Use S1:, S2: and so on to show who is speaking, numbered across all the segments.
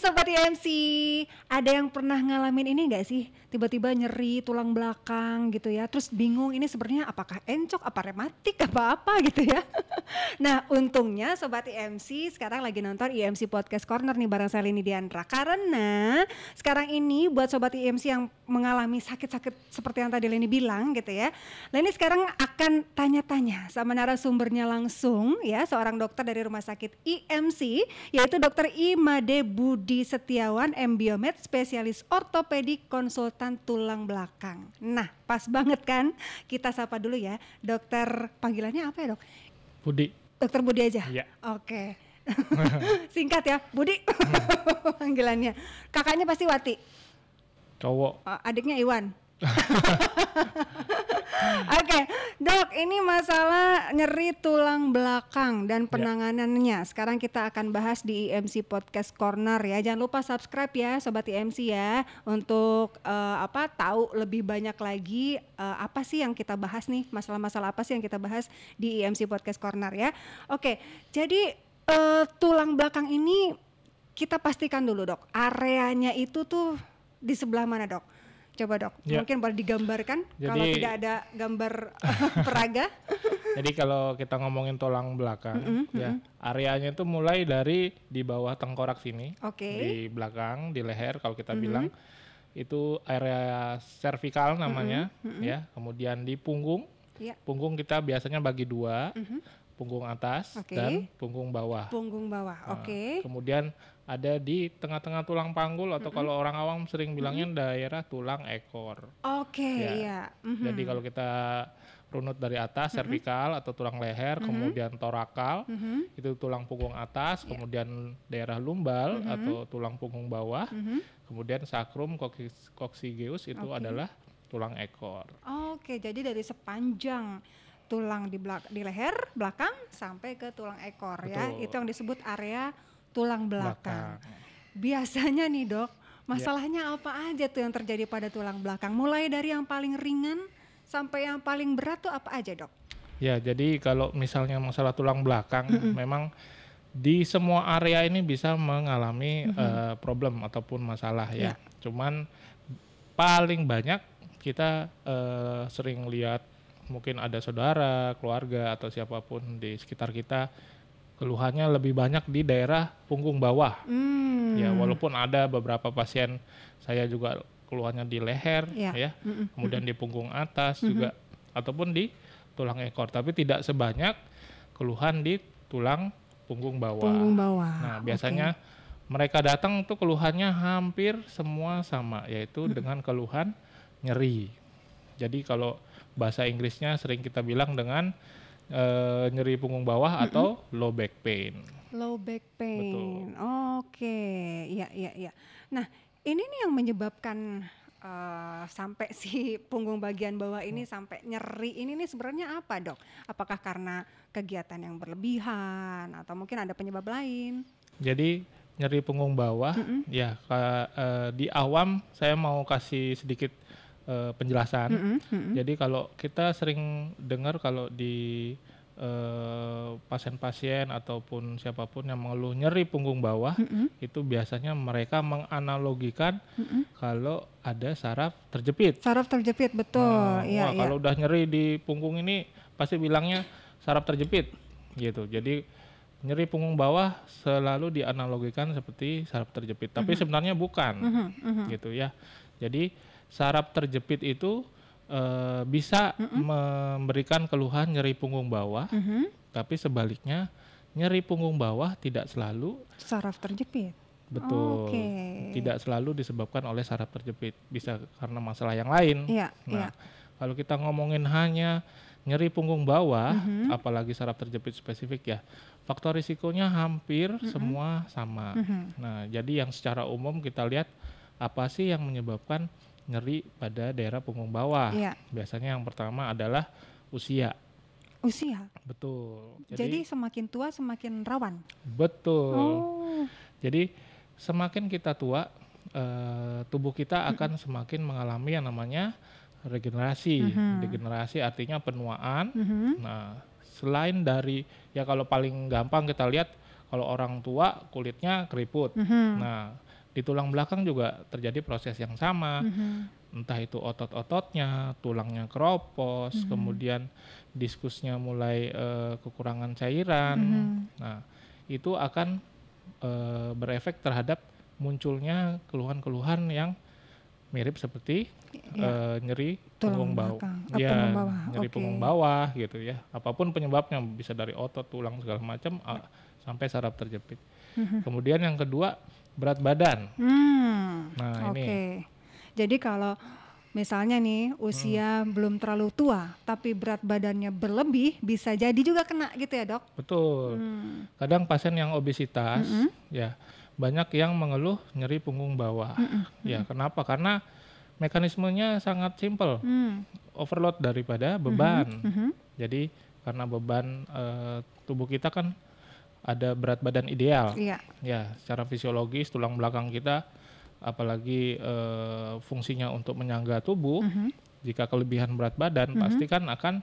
S1: Sobat IMC, ada yang pernah ngalamin ini nggak sih? Tiba-tiba nyeri tulang belakang gitu ya, terus bingung ini sebenarnya apakah encok, apa rematik, apa-apa gitu ya. Nah untungnya Sobat IMC sekarang lagi nonton IMC Podcast Corner nih bareng saya Lini Diandra. Karena sekarang ini buat Sobat IMC yang mengalami sakit-sakit seperti yang tadi Lini bilang gitu ya, Lini sekarang akan tanya-tanya sama narasumbernya langsung ya, seorang dokter dari Rumah Sakit IMC, yaitu Dr. Imade Budi Setiawan, MBiomed, spesialis ortopedik, konsultan tulang belakang. Nah, pas banget kan? Kita sapa dulu ya, dokter, panggilannya apa ya dok?
S2: Budi.
S1: Dokter Budi aja?
S2: Iya.
S1: Oke. Singkat ya, Budi panggilannya. Kakaknya pasti Wati?
S2: Cowok.
S1: Adiknya Iwan? Oke, dok, ini masalah nyeri tulang belakang dan penanganannya. Sekarang kita akan bahas di IMC Podcast Corner ya. Jangan lupa subscribe ya, Sobat IMC ya, untuk tahu lebih banyak lagi apa sih yang kita bahas nih, masalah-masalah apa sih yang kita bahas di IMC Podcast Corner ya. Oke, jadi tulang belakang ini kita pastikan dulu dok, areanya itu tuh di sebelah mana dok? Coba dok, mungkin boleh digambarkan kalau tidak ada gambar peraga.
S2: Jadi kalau kita ngomongin tulang belakang, areanya itu mulai dari di bawah tengkorak sini, di belakang, di leher kalau kita bilang, itu area servikal namanya, ya. Kemudian di punggung, punggung kita biasanya bagi dua, punggung atas dan punggung bawah.
S1: Punggung bawah,
S2: kemudian ada di tengah-tengah tulang panggul atau kalau orang awam sering bilangnya daerah tulang ekor. Jadi kalau kita runut dari atas servikal atau tulang leher, kemudian torakal, itu tulang punggung atas, kemudian daerah lumbal atau tulang punggung bawah, kemudian sacrum coccygeus itu adalah tulang ekor.
S1: Jadi dari sepanjang tulang di leher belakang sampai ke tulang ekor. Ya, itu yang disebut area tulang belakang. Biasanya nih dok, masalahnya apa aja tuh yang terjadi pada tulang belakang? Mulai dari yang paling ringan sampai yang paling berat tuh apa aja dok?
S2: Ya, jadi kalau misalnya masalah tulang belakang, memang di semua area ini bisa mengalami problem ataupun masalah ya. Cuman paling banyak kita sering lihat mungkin ada saudara, keluarga atau siapapun di sekitar kita keluhannya lebih banyak di daerah punggung bawah. Ya, walaupun ada beberapa pasien saya juga keluhannya di leher ya. Kemudian di punggung atas juga ataupun di tulang ekor, tapi tidak sebanyak keluhan di tulang punggung bawah. Nah, biasanya mereka datang tuh keluhannya hampir semua sama, yaitu dengan keluhan nyeri. Jadi kalau bahasa Inggrisnya sering kita bilang dengan nyeri punggung bawah atau low back pain.
S1: Low back pain.
S2: Betul.
S1: Iya. Nah, ini nih yang menyebabkan sampai si punggung bagian bawah ini sampai nyeri ini nih sebenarnya apa dok? Apakah karena kegiatan yang berlebihan atau mungkin ada penyebab lain?
S2: Jadi nyeri punggung bawah, di awam saya mau kasih sedikit penjelasan. Jadi kalau kita sering dengar kalau di pasien-pasien ataupun siapapun yang mengeluh nyeri punggung bawah, itu biasanya mereka menganalogikan kalau ada saraf terjepit.
S1: Saraf terjepit, betul.
S2: Kalau udah nyeri di punggung ini pasti bilangnya saraf terjepit gitu. Jadi nyeri punggung bawah selalu dianalogikan seperti saraf terjepit, tapi sebenarnya bukan gitu ya. Jadi saraf terjepit itu bisa memberikan keluhan nyeri punggung bawah, tapi sebaliknya nyeri punggung bawah tidak selalu
S1: saraf terjepit.
S2: Betul, tidak selalu disebabkan oleh saraf terjepit, bisa karena masalah yang lain. Kalau kita ngomongin hanya nyeri punggung bawah, apalagi saraf terjepit spesifik ya, faktor risikonya hampir semua sama. Nah, jadi yang secara umum kita lihat apa sih yang menyebabkan nyeri pada daerah punggung bawah. Biasanya yang pertama adalah usia.
S1: Usia?
S2: Betul.
S1: Jadi semakin tua semakin rawan?
S2: Betul. Jadi semakin kita tua, tubuh kita akan semakin mengalami yang namanya regenerasi. Degenerasi artinya penuaan. Nah, selain dari, ya kalau paling gampang kita lihat, kalau orang tua kulitnya keriput. Nah, di tulang belakang juga terjadi proses yang sama. Entah itu otot-ototnya, tulangnya keropos, kemudian diskusnya mulai kekurangan cairan. Nah, itu akan berefek terhadap munculnya keluhan-keluhan yang mirip seperti nyeri punggung bawah,
S1: punggung bawah.
S2: nyeri punggung bawah gitu ya. Apapun penyebabnya, bisa dari otot, tulang segala macam sampai saraf terjepit. Kemudian yang kedua, berat badan. Nah, ini.
S1: Jadi kalau misalnya nih usia belum terlalu tua tapi berat badannya berlebih, bisa jadi juga kena gitu ya, Dok?
S2: Betul. Kadang pasien yang obesitas ya banyak yang mengeluh nyeri punggung bawah. Ya, kenapa? Karena mekanismenya sangat simpel. Overload daripada beban. Jadi karena beban tubuh kita kan ada berat badan ideal. Ya, secara fisiologis tulang belakang kita apalagi fungsinya untuk menyangga tubuh, jika kelebihan berat badan pasti kan akan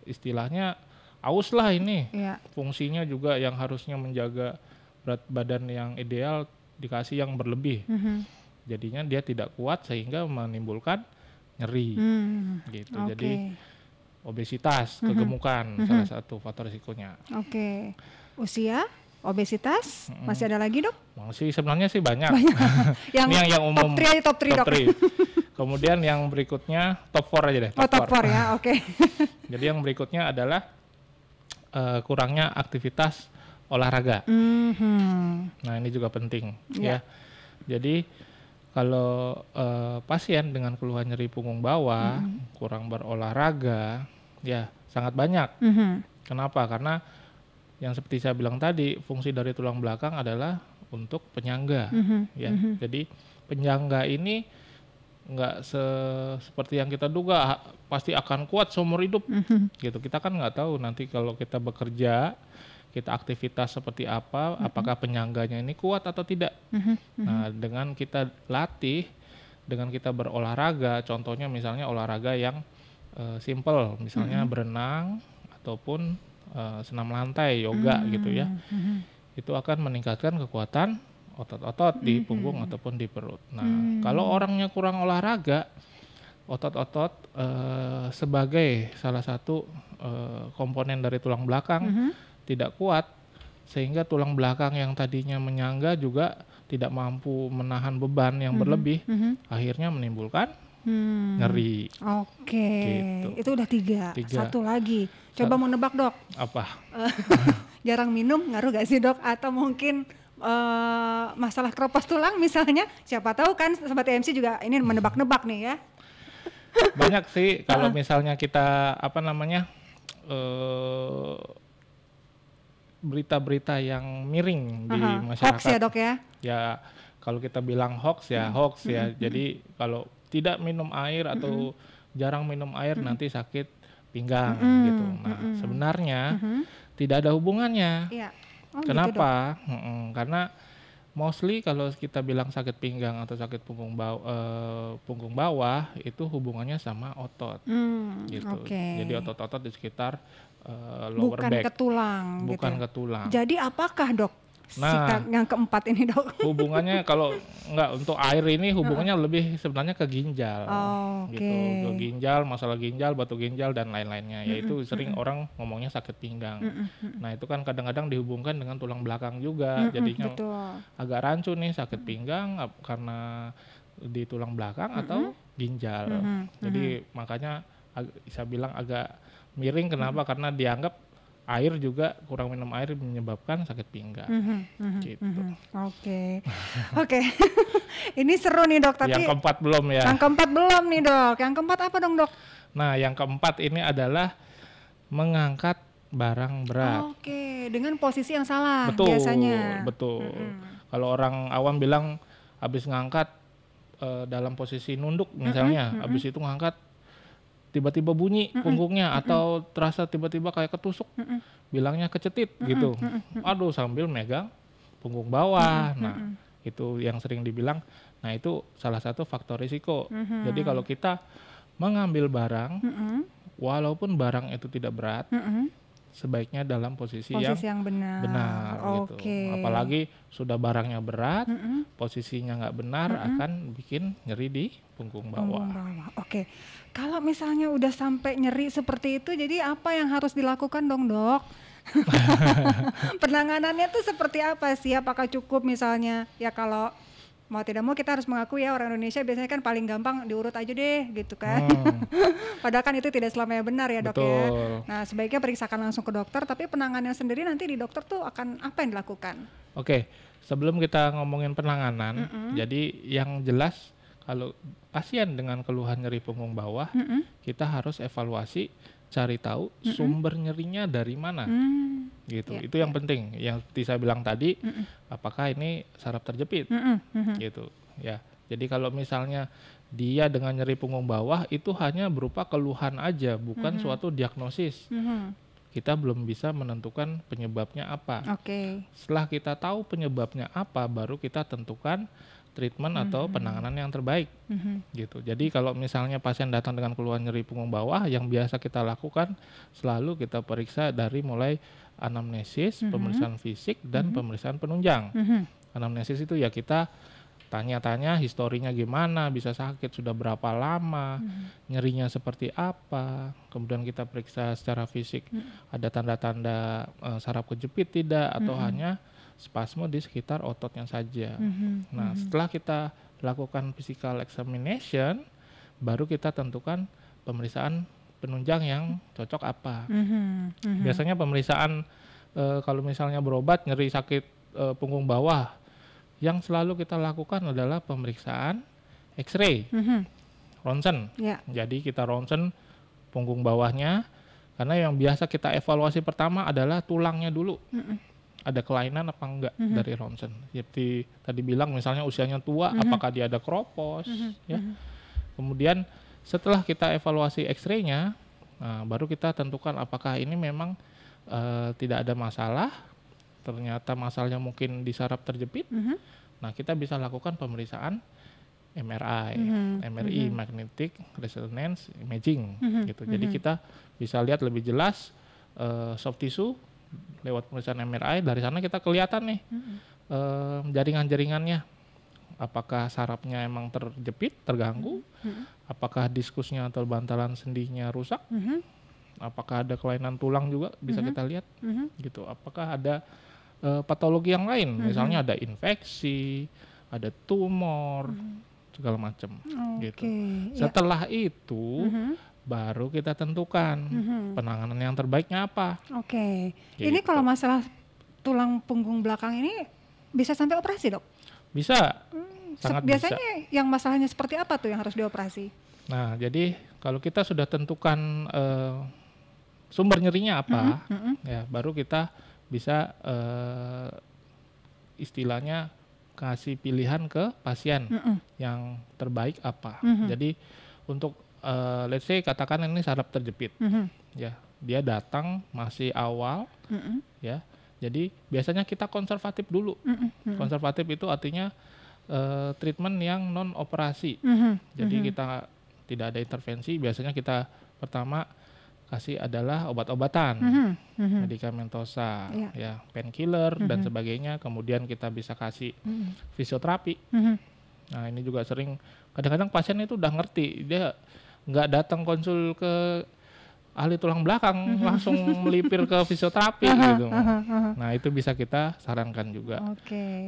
S2: istilahnya aus lah ini. Fungsinya juga yang harusnya menjaga berat badan yang ideal dikasih yang berlebih. Jadinya dia tidak kuat sehingga menimbulkan nyeri. Gitu. Jadi obesitas, kegemukan salah satu faktor risikonya.
S1: Usia, obesitas, masih ada lagi, Dok?
S2: Masih, sebenarnya sih banyak.
S1: Ini
S2: yang umum.
S1: Top 3 Dok.
S2: Kemudian yang berikutnya top 4 aja deh.
S1: Top 4 ya,
S2: Jadi yang berikutnya adalah kurangnya aktivitas olahraga. Nah, ini juga penting ya. Jadi kalau pasien dengan keluhan nyeri punggung bawah, kurang berolahraga, ya sangat banyak. Kenapa? Karena yang seperti saya bilang tadi, fungsi dari tulang belakang adalah untuk penyangga. Ya, jadi penyangga ini nggak seperti yang kita duga pasti akan kuat seumur hidup. Gitu. Kita kan nggak tahu nanti kalau kita bekerja, kita aktivitas seperti apa, apakah penyangganya ini kuat atau tidak. Nah, dengan kita latih, dengan kita berolahraga, contohnya misalnya olahraga yang simple, misalnya berenang ataupun senam lantai, yoga gitu ya. Itu akan meningkatkan kekuatan otot-otot di punggung ataupun di perut. Nah, kalau orangnya kurang olahraga, otot-otot sebagai salah satu komponen dari tulang belakang tidak kuat, sehingga tulang belakang yang tadinya menyangga juga tidak mampu menahan beban yang berlebih, akhirnya menimbulkan nyeri.
S1: Gitu. Itu udah 3. Satu lagi, coba mau nebak, Dok.
S2: Apa?
S1: Jarang minum ngaruh gak sih, Dok? Atau mungkin masalah keropos tulang misalnya, siapa tahu kan Sobat EMC juga ini menebak-nebak nih ya.
S2: Banyak sih kalau misalnya kita berita-berita yang miring di masyarakat.
S1: Hoax ya, Dok ya?
S2: Ya, kalau kita bilang hoax ya hoax ya. Jadi kalau tidak minum air atau jarang minum air nanti sakit pinggang gitu. Nah, sebenarnya tidak ada hubungannya. Kenapa? Gitu, karena mostly kalau kita bilang sakit pinggang atau sakit punggung bawah itu hubungannya sama otot. Gitu. Jadi otot-otot di sekitar lower back. Bukan ke tulang.
S1: Jadi apakah, Dok? Sikap yang keempat ini, Dok?
S2: Hubungannya kalau enggak untuk air ini hubungannya lebih sebenarnya ke ginjal. Gitu. Ke ginjal, masalah ginjal, batu ginjal dan lain-lainnya. Yaitu sering orang ngomongnya sakit pinggang. Nah, itu kan kadang-kadang dihubungkan dengan tulang belakang juga. Jadinya agak rancu nih sakit pinggang karena di tulang belakang atau ginjal. Jadi makanya saya bilang agak miring. Kenapa? Karena dianggap air juga, kurang minum air menyebabkan sakit pinggang. Gitu. Oke. Ini seru nih, Dok. Tapi yang keempat belum ya.
S1: Yang keempat belum nih, Dok. Yang keempat apa dong, Dok?
S2: Nah, yang keempat ini adalah mengangkat barang berat.
S1: Dengan posisi yang salah biasanya.
S2: Betul. Kalau orang awam bilang habis ngangkat dalam posisi nunduk misalnya, habis itu ngangkat tiba-tiba bunyi punggungnya atau terasa tiba-tiba kayak ketusuk, bilangnya kecetit gitu. Aduh, sambil megang punggung bawah. Nah, itu yang sering dibilang. Nah, itu salah satu faktor risiko. Jadi kalau kita mengambil barang, walaupun barang itu tidak berat, sebaiknya dalam posisi
S1: yang benar.
S2: benar gitu. Apalagi sudah barangnya berat, posisinya nggak benar akan bikin nyeri di punggung bawah.
S1: Oke. Kalau misalnya udah sampai nyeri seperti itu, jadi apa yang harus dilakukan dong, Dok? Penanganannya tuh seperti apa sih? Apakah cukup misalnya ya kalau mau tidak mau kita harus mengakui ya orang Indonesia biasanya kan paling gampang diurut aja deh gitu kan. Padahal kan itu tidak selamanya benar ya, Dok. Ya. Nah, sebaiknya periksakan langsung ke dokter, tapi penanganan sendiri nanti di dokter tuh akan apa yang dilakukan?
S2: Oke, sebelum kita ngomongin penanganan, jadi yang jelas kalau pasien dengan keluhan nyeri punggung bawah, kita harus evaluasi, cari tahu sumber nyerinya dari mana. Gitu. Itu yang penting. Yang saya bilang tadi, apakah ini saraf terjepit? Gitu. Ya. Jadi kalau misalnya dia dengan nyeri punggung bawah itu hanya berupa keluhan aja, bukan suatu diagnosis. Kita belum bisa menentukan penyebabnya apa. Setelah kita tahu penyebabnya apa, baru kita tentukan treatment atau penanganan yang terbaik, gitu. Jadi kalau misalnya pasien datang dengan keluhan nyeri punggung bawah, yang biasa kita lakukan selalu kita periksa dari mulai anamnesis, pemeriksaan fisik dan pemeriksaan penunjang. Anamnesis itu ya kita tanya-tanya historinya gimana, bisa sakit sudah berapa lama, nyerinya seperti apa, kemudian kita periksa secara fisik ada tanda-tanda saraf kejepit tidak atau hanya spasme di sekitar ototnya saja. Nah, setelah kita lakukan physical examination, baru kita tentukan pemeriksaan penunjang yang cocok apa. Biasanya pemeriksaan kalau misalnya berobat nyeri sakit punggung bawah, yang selalu kita lakukan adalah pemeriksaan X-ray, ronsen. Jadi kita ronsen punggung bawahnya, karena yang biasa kita evaluasi pertama adalah tulangnya dulu. Ada kelainan apa enggak dari ronsen. Seperti tadi bilang misalnya usianya tua, apakah dia ada kropos, ya. Kemudian setelah kita evaluasi X-ray-nya, baru kita tentukan apakah ini memang tidak ada masalah. Ternyata masalahnya mungkin di saraf terjepit. Nah, kita bisa lakukan pemeriksaan MRI, magnetic resonance imaging, gitu. Jadi kita bisa lihat lebih jelas soft tissue lewat pemeriksaan MRI. Dari sana kita kelihatan nih jaringan-jaringannya, apakah sarafnya emang terjepit, terganggu, apakah diskusnya atau bantalan sendinya rusak, apakah ada kelainan tulang juga bisa kita lihat, gitu. Apakah ada patologi yang lain, misalnya ada infeksi, ada tumor, segala macam, gitu. Setelah itu baru kita tentukan penanganan yang terbaiknya apa. Gitu.
S1: Ini kalau masalah tulang punggung belakang ini bisa sampai operasi, Dok?
S2: Bisa, sangat
S1: biasanya
S2: bisa.
S1: Yang masalahnya seperti apa tuh yang harus dioperasi?
S2: Nah, jadi kalau kita sudah tentukan sumber nyerinya apa, ya baru kita bisa istilahnya kasih pilihan ke pasien yang terbaik apa. Jadi untuk let's say katakan ini saraf terjepit, ya dia datang masih awal, ya. Jadi biasanya kita konservatif dulu. Konservatif itu artinya treatment yang non operasi. Jadi kita tidak ada intervensi. Biasanya kita pertama kasih adalah obat-obatan, medikamentosa, ya painkiller dan sebagainya. Kemudian kita bisa kasih fisioterapi. Nah, ini juga sering kadang-kadang pasien itu udah ngerti, dia nggak datang konsul ke ahli tulang belakang, langsung melipir ke fisioterapi gitu. Nah, itu bisa kita sarankan juga.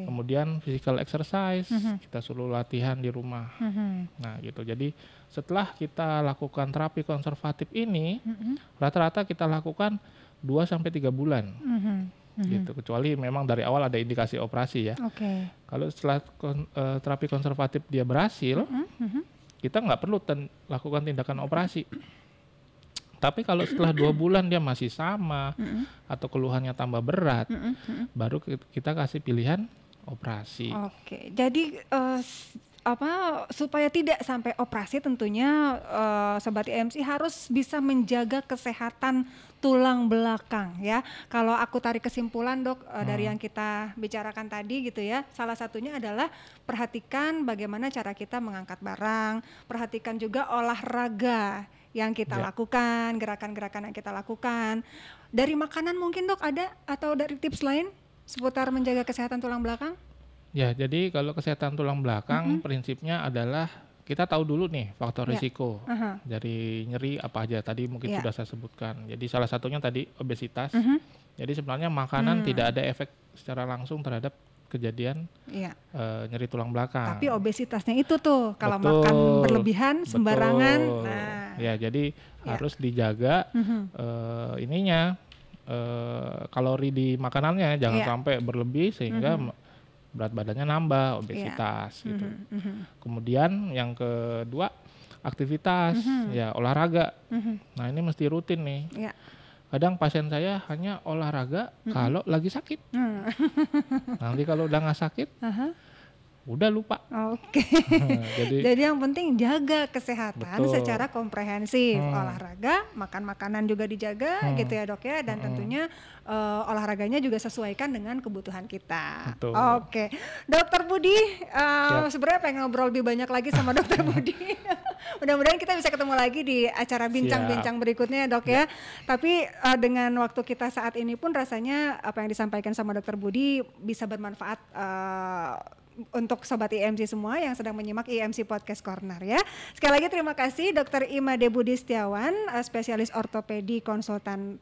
S2: Kemudian physical exercise, kita suruh latihan di rumah. Nah, gitu. Jadi setelah kita lakukan terapi konservatif ini, rata-rata kita lakukan 2-3 bulan. Gitu. Kecuali memang dari awal ada indikasi operasi ya. Kalau setelah terapi konservatif dia berhasil, kita nggak perlu lakukan tindakan operasi. Tapi kalau setelah 2 bulan dia masih sama atau keluhannya tambah berat, baru kita kasih pilihan operasi.
S1: Jadi supaya tidak sampai operasi tentunya Sobat IMC harus bisa menjaga kesehatan tulang belakang ya. Kalau aku tarik kesimpulan Dok dari yang kita bicarakan tadi gitu ya, salah satunya adalah perhatikan bagaimana cara kita mengangkat barang, perhatikan juga olahraga yang kita lakukan, gerakan-gerakan yang kita lakukan. Dari makanan mungkin Dok ada atau dari tips lain seputar menjaga kesehatan tulang belakang?
S2: Ya, jadi kalau kesehatan tulang belakang prinsipnya adalah kita tahu dulu nih faktor risiko dari nyeri apa aja tadi mungkin sudah saya sebutkan. Jadi salah satunya tadi obesitas. Jadi sebenarnya makanan tidak ada efek secara langsung terhadap kejadian nyeri tulang belakang.
S1: Tapi obesitasnya itu tuh kalau makan berlebihan sembarangan.
S2: Nah, ya jadi harus dijaga ininya kalori di makanannya jangan sampai berlebih sehingga berat badannya nambah, obesitas gitu. Kemudian yang kedua aktivitas, ya olahraga. Nah ini mesti rutin nih. Kadang pasien saya hanya olahraga kalau lagi sakit. Nanti kalau udah nggak sakit, udah lupa.
S1: Oke. Jadi yang penting jaga kesehatan secara komprehensif. Olahraga, makan makanan juga dijaga gitu ya Dok ya. Dan tentunya olahraganya juga sesuaikan dengan kebutuhan kita. Oke. Dokter Budi, sebenarnya pengen ngobrol lebih banyak lagi sama Dokter Budi. Mudah-mudahan kita bisa ketemu lagi di acara bincang-bincang berikutnya Dok ya. Tapi dengan waktu kita saat ini pun rasanya apa yang disampaikan sama Dokter Budi bisa bermanfaat untuk Sobat IMC semua yang sedang menyimak IMC Podcast Corner ya. Sekali lagi terima kasih Dr. Imade Budi Setiawan, spesialis ortopedi konsultan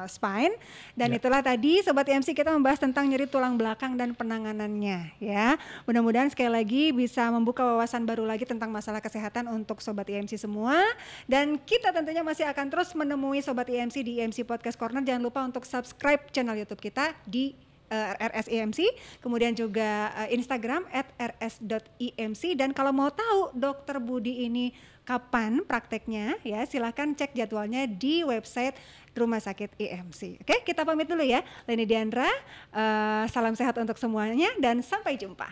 S1: spine. Dan itulah tadi Sobat IMC kita membahas tentang nyeri tulang belakang dan penanganannya ya. Mudah-mudahan sekali lagi bisa membuka wawasan baru lagi tentang masalah kesehatan untuk Sobat IMC semua. Dan kita tentunya masih akan terus menemui Sobat IMC di IMC Podcast Corner. Jangan lupa untuk subscribe channel YouTube kita di RS-IMC, kemudian juga Instagram @rs.imc. Dan kalau mau tahu Dokter Budi ini kapan prakteknya ya silahkan cek jadwalnya di website Rumah Sakit IMC. Oke, kita pamit dulu ya. Leni Diandra, salam sehat untuk semuanya dan sampai jumpa.